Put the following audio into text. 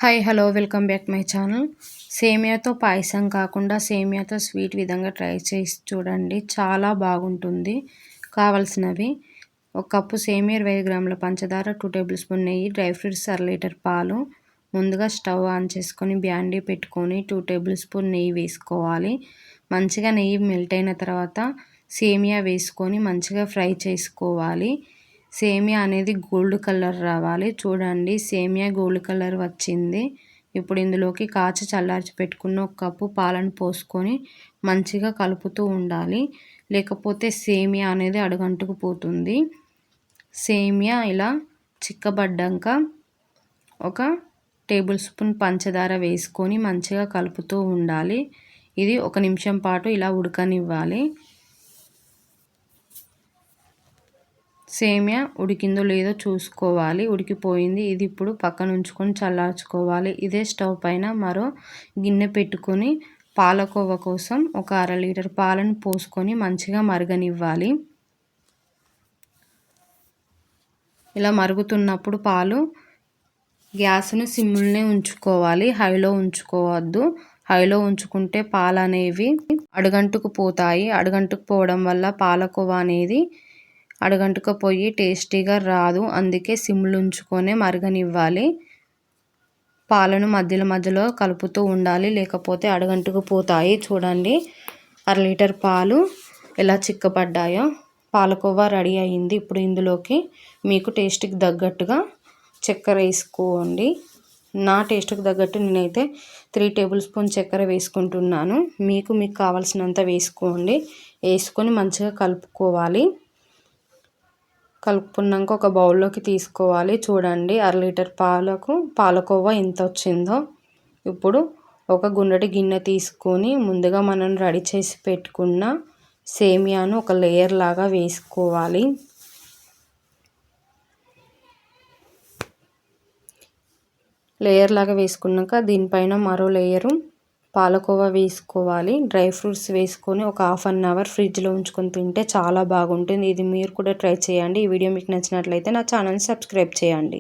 Hi hello welcome back my channel. సేమియాతో పాయసం కాకుండా సేమియాతో స్వీట్ విధంగా ట్రై చేసి చూడండి, చాలా బాగుంటుంది. కావాల్సినవి: ఒక కప్పు సేమియా, 20 గ్రాముల పంచదార, 2 టేబుల్ స్పూన్ నెయ్యి, డ్రై ఫ్రూట్స్, అర లీటర్ పాలు. ముందుగా స్టవ్ ఆన్ చేసుకొని బ్యాండీ పెట్టుకొని 2 టేబుల్ స్పూన్ నెయ్యి వేసుకోవాలి. మంచిగా నెయ్యి మెల్ట్ అయిన తర్వాత సేమియా వేసుకొని మంచిగా ఫ్రై చేసుకోవాలి. సేమియా అనేది గోల్డ్ కలర్ రావాలి. చూడండి, సేమియా గోల్డ్ కలర్ వచ్చింది. ఇప్పుడు ఇందులోకి కాచి చల్లార్చి పెట్టుకున్న ఒక కప్పు పాలను పోసుకొని మంచిగా కలుపుతూ ఉండాలి, లేకపోతే సేమియా అనేది అడుగంటుకు పోతుంది. సేమియా ఇలా చిక్కబడ్డాక ఒక టేబుల్ స్పూన్ పంచదార వేసుకొని మంచిగా కలుపుతూ ఉండాలి. ఇది 1 నిమిషం పాటు ఇలా ఉడకనివ్వాలి. సేమియా ఉడికిందో లేదో చూసుకోవాలి. ఉడికిపోయింది. ఇది ఇప్పుడు పక్కన ఉంచుకొని చల్లార్చుకోవాలి. ఇదే స్టవ్ పైన మరో గిన్నె పెట్టుకొని పాలకోవ కోసం ఒక అర లీటర్ పాలను పోసుకొని మంచిగా మరగనివ్వాలి. ఇలా మరుగుతున్నప్పుడు పాలు గ్యాస్ను సిమ్లోనే ఉంచుకోవాలి, హైలో ఉంచుకోవద్దు. హైలో ఉంచుకుంటే పాలు అనేవి అడుగంటుకు పోతాయి. అడుగంటుకు పోవడం వల్ల పాలకోవా అనేది అడుగంటుకుపోయి టేస్టీగా రాదు. అందుకే సిమ్లో ఉంచుకొనే మరగనివ్వాలి. పాలను మధ్యలో కలుపుతూ ఉండాలి, లేకపోతే అడుగంటుకు పోతాయి. చూడండి, అర లీటర్ పాలు ఎలా చిక్కబడ్డాయో. పాలకోవా రెడీ అయ్యింది. ఇప్పుడు ఇందులోకి మీకు టేస్ట్కి తగ్గట్టుగా చక్కెర వేసుకోండి. నా టేస్ట్కి తగ్గట్టు నేనైతే 3 టేబుల్ స్పూన్ చక్కెర వేసుకుంటున్నాను. మీకు కావాల్సినంత వేసుకోండి. వేసుకొని మంచిగా కలుపుకోవాలి. కలుపుకున్నాక ఒక బౌల్లోకి తీసుకోవాలి. చూడండి, అర లీటర్ పాలకోవా ఎంత వచ్చిందో. ఇప్పుడు ఒక గుండ్రటి గిన్నె తీసుకొని ముందుగా మనం రెడీ చేసి పెట్టుకున్న సేమియాను ఒక లేయర్ లాగా వేసుకోవాలి. లేయర్ లాగా వేసుకున్నాక దీనిపైన మరో లేయరు పాలకోవా వేసుకోవాలి. డ్రై ఫ్రూట్స్ వేసుకొని ఒక ½ అన్ అవర్ ఫ్రిడ్జ్లో ఉంచుకొని తింటే చాలా బాగుంటుంది. ఇది మీరు కూడా ట్రై చేయండి. ఈ వీడియో మీకు నచ్చినట్లయితే నా ఛానల్ని సబ్స్క్రైబ్ చేయండి.